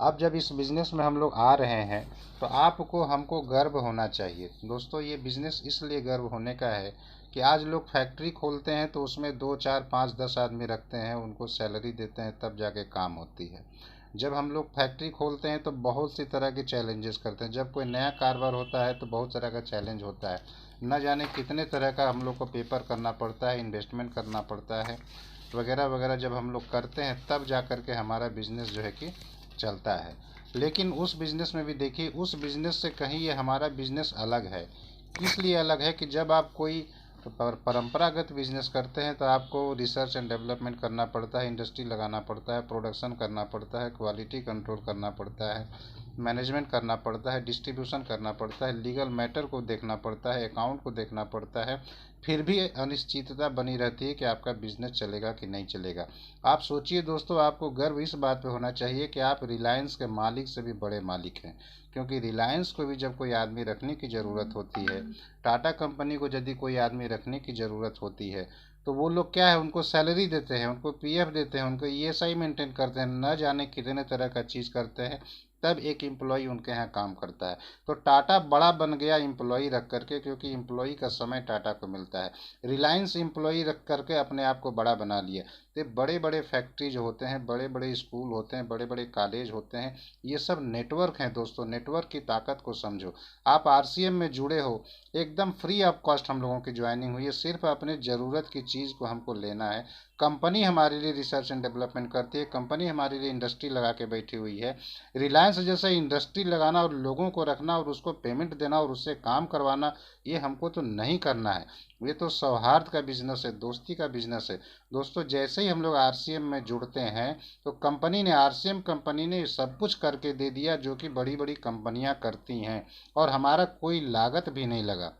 अब जब इस बिज़नेस में हम लोग आ रहे हैं तो आपको हमको गर्व होना चाहिए दोस्तों। ये बिज़नेस इसलिए गर्व होने का है कि आज लोग फैक्ट्री खोलते हैं तो उसमें 2 4 5 10 आदमी रखते हैं, उनको सैलरी देते हैं, तब जाके काम होती है। जब हम लोग फैक्ट्री खोलते हैं तो बहुत सी तरह के चैलेंजेस करते हैं। जब कोई नया कारोबार होता है तो बहुत तरह का चैलेंज होता है। न जाने कितने तरह का हम लोग को पेपर करना पड़ता है, इन्वेस्टमेंट करना पड़ता है, वगैरह वगैरह। जब हम लोग करते हैं तब जा कर के हमारा बिजनेस जो है कि चलता है। लेकिन उस बिज़नेस में भी देखिए, उस बिज़नेस से कहीं ये हमारा बिज़नेस अलग है। इसलिए अलग है कि जब आप कोई परंपरागत बिजनेस करते हैं तो आपको रिसर्च एंड डेवलपमेंट करना पड़ता है, इंडस्ट्री लगाना पड़ता है, प्रोडक्शन करना पड़ता है, क्वालिटी कंट्रोल करना पड़ता है, मैनेजमेंट करना पड़ता है, डिस्ट्रीब्यूशन करना पड़ता है, लीगल मैटर को देखना पड़ता है, अकाउंट को देखना पड़ता है। फिर भी अनिश्चितता बनी रहती है कि आपका बिजनेस चलेगा कि नहीं चलेगा। आप सोचिए दोस्तों, आपको गर्व इस बात पे होना चाहिए कि आप रिलायंस के मालिक से भी बड़े मालिक हैं। क्योंकि रिलायंस को भी जब कोई आदमी रखने की ज़रूरत होती है, टाटा कंपनी को यदि कोई आदमी रखने की ज़रूरत होती है, तो वो लोग क्या है, उनको सैलरी देते हैं, उनको पीएफ देते हैं, उनको ईएसआई मेंटेन करते हैं, न जाने कितने तरह का चीज़ करते हैं, तब एक एम्प्लॉय उनके यहाँ काम करता है। तो टाटा बड़ा बन गया एम्प्लॉय रख करके, क्योंकि एम्प्लॉय का समय टाटा को मिलता है। रिलायंस एम्प्लॉय रख करके अपने आप को बड़ा बना लिया। तो बड़े बड़े फैक्ट्री जो होते हैं, बड़े बड़े स्कूल होते हैं, बड़े बड़े कॉलेज होते हैं, ये सब नेटवर्क हैं दोस्तों। नेटवर्क की ताकत को समझो। आप आरसीएम में जुड़े हो, एकदम फ्री ऑफ कॉस्ट हम लोगों की ज्वाइनिंग हुई है। सिर्फ अपने ज़रूरत की चीज़ को हमको लेना है। कंपनी हमारे लिए रिसर्च एंड डेवलपमेंट करती है, कंपनी हमारे लिए इंडस्ट्री लगा के बैठी हुई है। रिलायंस जैसे इंडस्ट्री लगाना और लोगों को रखना और उसको पेमेंट देना और उससे काम करवाना, ये हमको तो नहीं करना है। ये तो सौहार्द का बिजनेस है, दोस्ती का बिजनेस है दोस्तों। जैसे ही हम लोग आरसीएम में जुड़ते हैं तो कंपनी ने, आरसीएम कंपनी ने सब कुछ करके दे दिया जो कि बड़ी बड़ी कंपनियां करती हैं, और हमारा कोई लागत भी नहीं लगा।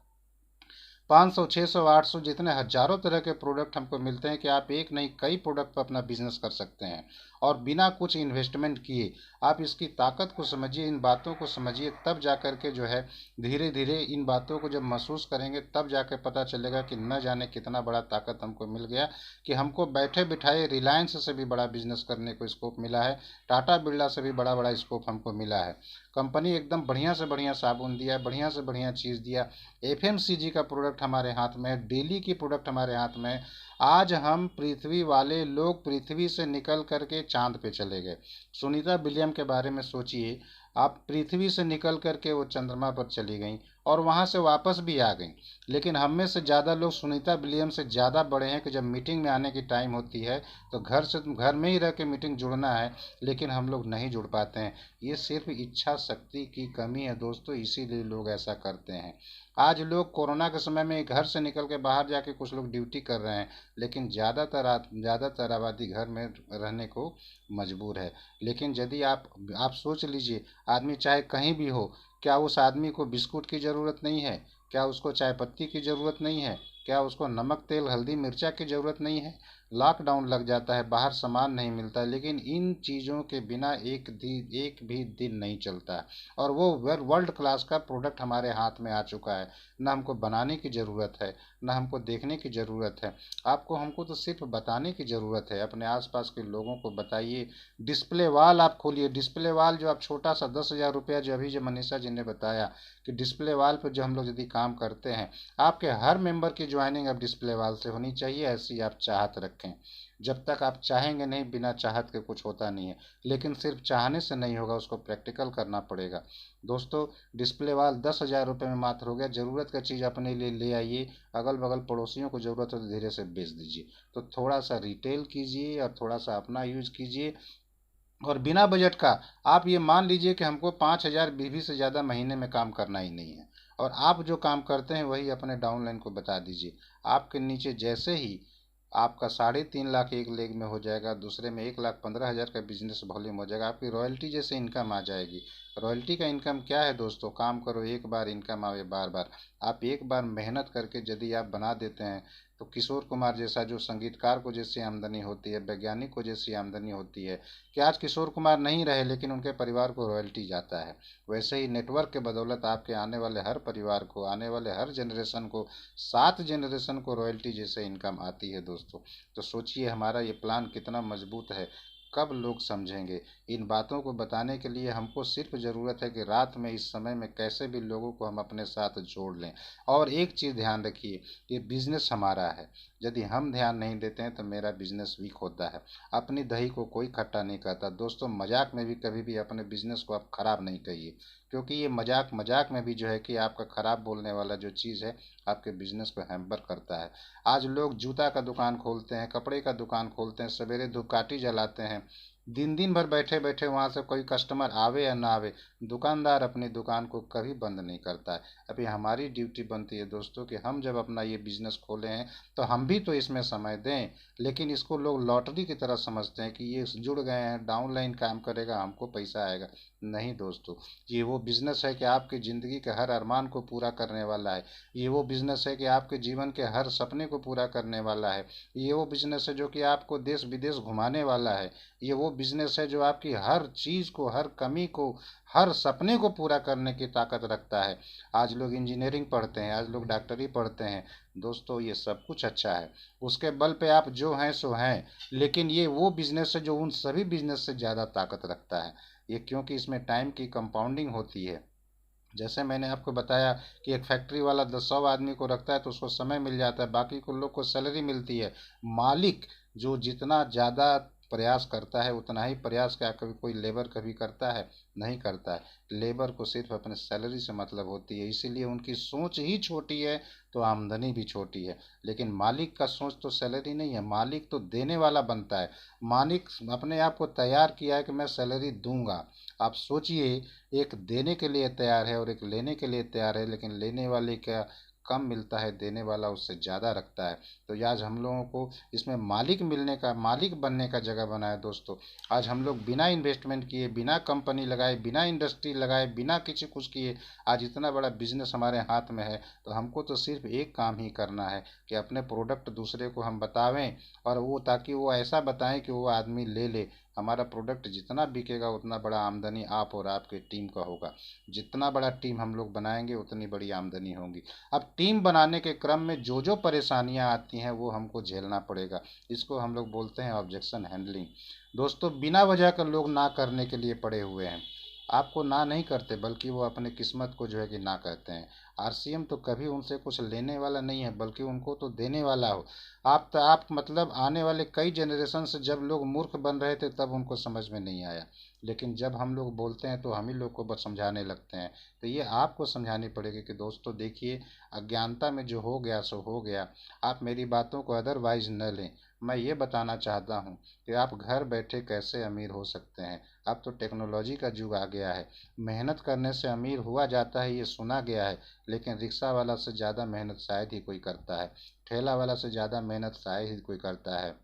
500 600 800 जितने हजारों तरह के प्रोडक्ट हमको मिलते हैं कि आप एक नहीं कई प्रोडक्ट पर अपना बिजनेस कर सकते हैं, और बिना कुछ इन्वेस्टमेंट किए। आप इसकी ताकत को समझिए, इन बातों को समझिए, तब जा कर के जो है धीरे धीरे इन बातों को जब महसूस करेंगे तब जाकर पता चलेगा कि न जाने कितना बड़ा ताकत हमको मिल गया, कि हमको बैठे बिठाए रिलायंस से भी बड़ा बिजनेस करने को स्कोप मिला है, टाटा बिरला से भी बड़ा बड़ा स्कोप हमको मिला है। कंपनी एकदम बढ़िया से बढ़िया साबुन दिया है, बढ़िया से बढ़िया चीज़ दिया। एफएमसीजी का प्रोडक्ट हमारे हाथ में है, डेली की प्रोडक्ट हमारे हाथ में है। आज हम पृथ्वी वाले लोग पृथ्वी से निकल करके चांद पे चले गए। सुनीता विलियम के बारे में सोचिए, आप पृथ्वी से निकल करके वो चंद्रमा पर चली गई और वहां से वापस भी आ गई। लेकिन हम में से ज़्यादा लोग सुनीता विलियम से ज़्यादा बड़े हैं कि जब मीटिंग में आने की टाइम होती है तो घर में ही रह के मीटिंग जुड़ना है, लेकिन हम लोग नहीं जुड़ पाते हैं। ये सिर्फ इच्छा शक्ति की कमी है दोस्तों, इसीलिए लोग ऐसा करते हैं। आज लोग कोरोना के समय में घर से निकल के बाहर जाके कुछ लोग ड्यूटी कर रहे हैं, लेकिन ज़्यादातर आबादी घर में रहने को मजबूर है। लेकिन यदि आप सोच लीजिए, आदमी चाहे कहीं भी हो, क्या उस आदमी को बिस्कुट की ज़रूरत नहीं है? क्या उसको चाय पत्ती की ज़रूरत नहीं है? क्या उसको नमक तेल हल्दी मिर्चा की ज़रूरत नहीं है? लॉकडाउन लग जाता है, बाहर सामान नहीं मिलता है, लेकिन इन चीज़ों के बिना एक भी दिन नहीं चलता। और वो वर्ल्ड क्लास का प्रोडक्ट हमारे हाथ में आ चुका है। न हमको बनाने की ज़रूरत है, न हमको देखने की ज़रूरत है। आपको हमको तो सिर्फ बताने की ज़रूरत है। अपने आसपास के लोगों को बताइए। डिस्प्ले वाल आप खोलिए, डिस्प्ले वाल जो आप छोटा सा 10,000 रुपया, जो अभी जो मनीषा जी ने बताया कि डिस्प्ले वाल पर जो हम लोग यदि काम करते हैं, आपके हर मेंबर की ज्वाइनिंग अब डिस्प्ले वाल से होनी चाहिए। ऐसी आप चाहत रखें। जब तक आप चाहेंगे नहीं, बिना चाहत के कुछ होता नहीं है। लेकिन सिर्फ चाहने से नहीं होगा, उसको प्रैक्टिकल करना पड़ेगा दोस्तों। डिस्प्ले वाल 10,000 रुपये में मात्र हो गया। ज़रूरत का चीज़ अपने लिए ले आइए, अगल बगल पड़ोसियों को ज़रूरत हो तो धीरे से बेच दीजिए। तो थोड़ा सा रिटेल कीजिए और थोड़ा सा अपना यूज़ कीजिए। और बिना बजट का, आप ये मान लीजिए कि हमको 5,000 बीवी से ज़्यादा महीने में काम करना ही नहीं है, और आप जो काम करते हैं वही अपने डाउनलाइन को बता दीजिए। आपके नीचे जैसे ही आपका 3.5 लाख एक लेग में हो जाएगा, दूसरे में 1,15,000 का बिजनेस वॉल्यूम हो जाएगा, आपकी रॉयल्टी जैसे इनकम आ जाएगी। रॉयल्टी का इनकम क्या है दोस्तों? काम करो एक बार, इनकम आवे बार बार। आप एक बार मेहनत करके यदि आप बना देते हैं तो किशोर कुमार जैसा जो संगीतकार को जैसी आमदनी होती है, वैज्ञानिक को जैसी आमदनी होती है, कि आज किशोर कुमार नहीं रहे लेकिन उनके परिवार को रॉयल्टी जाता है, वैसे ही नेटवर्क के बदौलत आपके आने वाले हर परिवार को, आने वाले हर जनरेशन को, 7 जनरेशन को रॉयल्टी जैसे इनकम आती है दोस्तों। तो सोचिए हमारा ये प्लान कितना मजबूत है। कब लोग समझेंगे? इन बातों को बताने के लिए हमको सिर्फ ज़रूरत है कि रात में इस समय में कैसे भी लोगों को हम अपने साथ जोड़ लें। और एक चीज़ ध्यान रखिए, ये बिजनेस हमारा है, यदि हम ध्यान नहीं देते हैं तो मेरा बिजनेस वीक होता है। अपनी दही को कोई खट्टा नहीं करता दोस्तों। मजाक में भी कभी भी अपने बिजनेस को आप खराब नहीं कहिए, क्योंकि ये मजाक मजाक में भी जो है कि आपका खराब बोलने वाला जो चीज़ है आपके बिजनेस को हैम्पर करता है। आज लोग जूता का दुकान खोलते हैं, कपड़े का दुकान खोलते हैं, सवेरे धूपकाठी जलाते हैं, दिन दिन भर बैठे बैठे वहाँ से कोई कस्टमर आवे या ना आवे, दुकानदार अपनी दुकान को कभी बंद नहीं करता है। अभी हमारी ड्यूटी बनती है दोस्तों कि हम जब अपना ये बिजनेस खोले हैं तो हम भी तो इसमें समय दें। लेकिन इसको लोग लॉटरी की तरह समझते हैं कि ये जुड़ गए हैं, डाउनलाइन काम करेगा, हमको पैसा आएगा। नहीं दोस्तों, ये वो बिजनेस है कि आपकी ज़िंदगी के हर अरमान को पूरा करने वाला है। ये वो बिजनेस है कि आपके जीवन के हर सपने को पूरा करने वाला है। ये वो बिजनेस है जो कि आपको देश विदेश घुमाने वाला है। ये वो बिजनेस है जो आपकी हर चीज़ को, हर कमी को, हर सपने को पूरा करने की ताकत रखता है। आज लोग इंजीनियरिंग पढ़ते हैं, आज लोग डॉक्टरी पढ़ते हैं दोस्तों, ये सब कुछ अच्छा है, उसके बल पे आप जो हैं सो हैं। लेकिन ये वो बिजनेस है जो उन सभी बिजनेस से ज़्यादा ताकत रखता है। ये क्योंकि इसमें टाइम की कंपाउंडिंग होती है। जैसे मैंने आपको बताया कि एक फैक्ट्री वाला 100 आदमी को रखता है तो उसको समय मिल जाता है, बाकी को लोग को सैलरी मिलती है। मालिक जो जितना ज़्यादा प्रयास करता है उतना ही प्रयास क्या कभी कोई लेबर कभी करता है? नहीं करता है। लेबर को सिर्फ अपने सैलरी से मतलब होती है, इसीलिए उनकी सोच ही छोटी है तो आमदनी भी छोटी है। लेकिन मालिक का सोच तो सैलरी नहीं है, मालिक तो देने वाला बनता है। मालिक अपने आप को तैयार किया है कि मैं सैलरी दूंगा। आप सोचिए, एक देने के लिए तैयार है और एक लेने के लिए तैयार है, लेकिन लेने वाले का कम मिलता है, देने वाला उससे ज़्यादा रखता है। तो ये आज हम लोगों को इसमें मालिक मिलने का, मालिक बनने का जगह बना है दोस्तों। आज हम लोग बिना इन्वेस्टमेंट किए, बिना कंपनी लगाए, बिना इंडस्ट्री लगाए, बिना किसी कुछ किए आज इतना बड़ा बिजनेस हमारे हाथ में है। तो हमको तो सिर्फ एक काम ही करना है कि अपने प्रोडक्ट दूसरे को हम बतावें, और वो ताकि वो ऐसा बताएं कि वो आदमी ले ले। हमारा प्रोडक्ट जितना बिकेगा उतना बड़ा आमदनी आप और आपके टीम का होगा। जितना बड़ा टीम हम लोग बनाएंगे उतनी बड़ी आमदनी होगी। अब टीम बनाने के क्रम में जो जो परेशानियां आती हैं वो हमको झेलना पड़ेगा। इसको हम लोग बोलते हैं ऑब्जेक्शन हैंडलिंग। दोस्तों, बिना वजह का लोग ना करने के लिए पड़े हुए हैं। आपको ना नहीं करते, बल्कि वो अपने किस्मत को जो है कि ना कहते हैं। आरसीएम तो कभी उनसे कुछ लेने वाला नहीं है, बल्कि उनको तो देने वाला हो। आप मतलब आने वाले कई जनरेशन से जब लोग मूर्ख बन रहे थे तब उनको समझ में नहीं आया, लेकिन जब हम लोग बोलते हैं तो हम ही लोग को बस समझाने लगते हैं। तो ये आपको समझानी पड़ेगी कि दोस्तों देखिए, अज्ञानता में जो हो गया सो हो गया। आप मेरी बातों को अदरवाइज न लें। मैं ये बताना चाहता हूँ कि आप घर बैठे कैसे अमीर हो सकते हैं। अब तो टेक्नोलॉजी का युग आ गया है। मेहनत करने से अमीर हुआ जाता है ये सुना गया है, लेकिन रिक्शा वाला से ज़्यादा मेहनत शायद ही कोई करता है। ठेला वाला से ज़्यादा मेहनत शायद ही कोई करता है।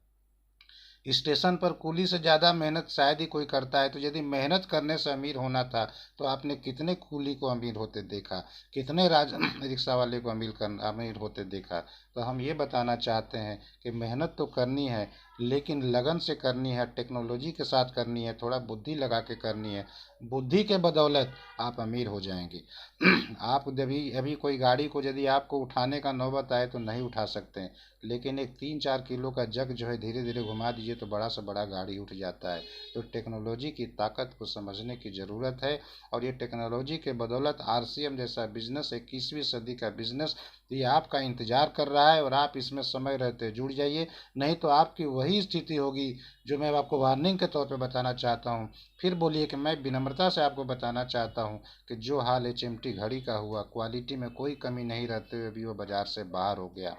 स्टेशन पर कुली से ज़्यादा मेहनत शायद ही कोई करता है। तो यदि मेहनत करने से अमीर होना था तो आपने कितने कुली को अमीर होते देखा, कितने राज रिक्शा वाले को अमीर होते देखा। तो हम ये बताना चाहते हैं कि मेहनत तो करनी है, लेकिन लगन से करनी है, टेक्नोलॉजी के साथ करनी है, थोड़ा बुद्धि लगा के करनी है। बुद्धि के बदौलत आप अमीर हो जाएंगे। आप अभी अभी कोई गाड़ी को यदि आपको उठाने का नौबत आए तो नहीं उठा सकते हैं, लेकिन एक 3-4 किलो का जग जो है धीरे धीरे घुमा दीजिए तो बड़ा से बड़ा गाड़ी उठ जाता है। तो टेक्नोलॉजी की ताकत को समझने की ज़रूरत है। और ये टेक्नोलॉजी के बदौलत आरसीएम जैसा बिजनेस, 21वीं सदी का बिजनेस, ये आपका इंतजार कर रहा है और आप इसमें समय रहते जुड़ जाइए। नहीं तो आपकी वही स्थिति होगी जो मैं आपको वार्निंग के तौर पे बताना चाहता हूँ। फिर बोलिए कि मैं विनम्रता से आपको बताना चाहता हूँ कि जो हाल एचएमटी घड़ी का हुआ, क्वालिटी में कोई कमी नहीं रहते हुए भी वो बाजार से बाहर हो गया।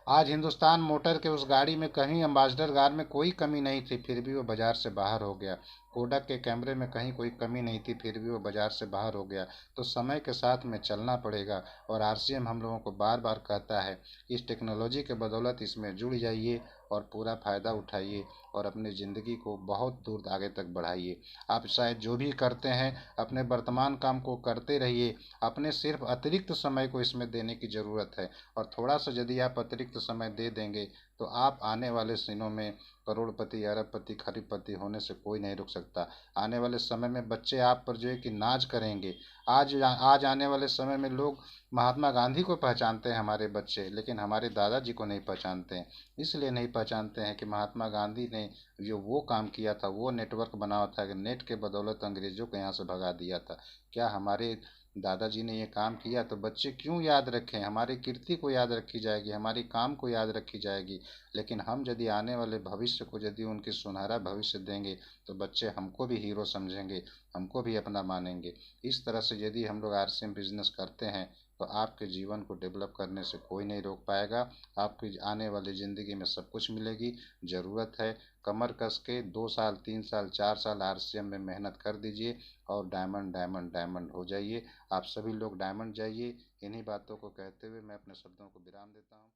आज हिंदुस्तान मोटर के उस गाड़ी में कहीं अम्बासडर कार में कोई कमी नहीं थी, फिर भी वो बाजार से बाहर हो गया। कोडक के कैमरे में कहीं कोई कमी नहीं थी, फिर भी वो बाजार से बाहर हो गया। तो समय के साथ में चलना पड़ेगा। और आरसीएम हम लोगों को बार बार कहता है कि इस टेक्नोलॉजी के बदौलत इसमें जुड़ जाइए और पूरा फ़ायदा उठाइए और अपनी ज़िंदगी को बहुत दूर आगे तक बढ़ाइए। आप शायद जो भी करते हैं अपने वर्तमान काम को करते रहिए, अपने सिर्फ अतिरिक्त समय को इसमें देने की ज़रूरत है। और थोड़ा सा यदि आप अतिरिक्त समय दे देंगे तो आप आने वाले दिनों में करोड़पति, अरबपति, खरीबपति होने से कोई नहीं रुक सकता। आने वाले समय में बच्चे आप पर जो है कि नाज करेंगे, आज आने वाले समय में लोग महात्मा गांधी को पहचानते हैं हमारे बच्चे, लेकिन हमारे दादाजी को नहीं पहचानते हैं। इसलिए नहीं पहचानते हैं कि महात्मा गांधी ने जो वो काम किया था, वो नेटवर्क बनाया था कि नेट के बदौलत अंग्रेजों को यहाँ से भगा दिया था। क्या हमारे दादाजी ने ये काम किया तो बच्चे क्यों याद रखें? हमारी कीर्ति को याद रखी जाएगी, हमारी काम को याद रखी जाएगी। लेकिन हम यदि आने वाले भविष्य को यदि उनकी सुनहरा भविष्य देंगे तो बच्चे हमको भी हीरो समझेंगे, हमको भी अपना मानेंगे। इस तरह से यदि हम लोग आरसीएम बिजनेस करते हैं तो आपके जीवन को डेवलप करने से कोई नहीं रोक पाएगा। आपकी आने वाली ज़िंदगी में सब कुछ मिलेगी। ज़रूरत है कमर कस के 2 साल 3 साल 4 साल आरसीएम में मेहनत कर दीजिए और डायमंड डायमंड डायमंड हो जाइए। आप सभी लोग डायमंड जाइए। इन्हीं बातों को कहते हुए मैं अपने शब्दों को विराम देता हूँ।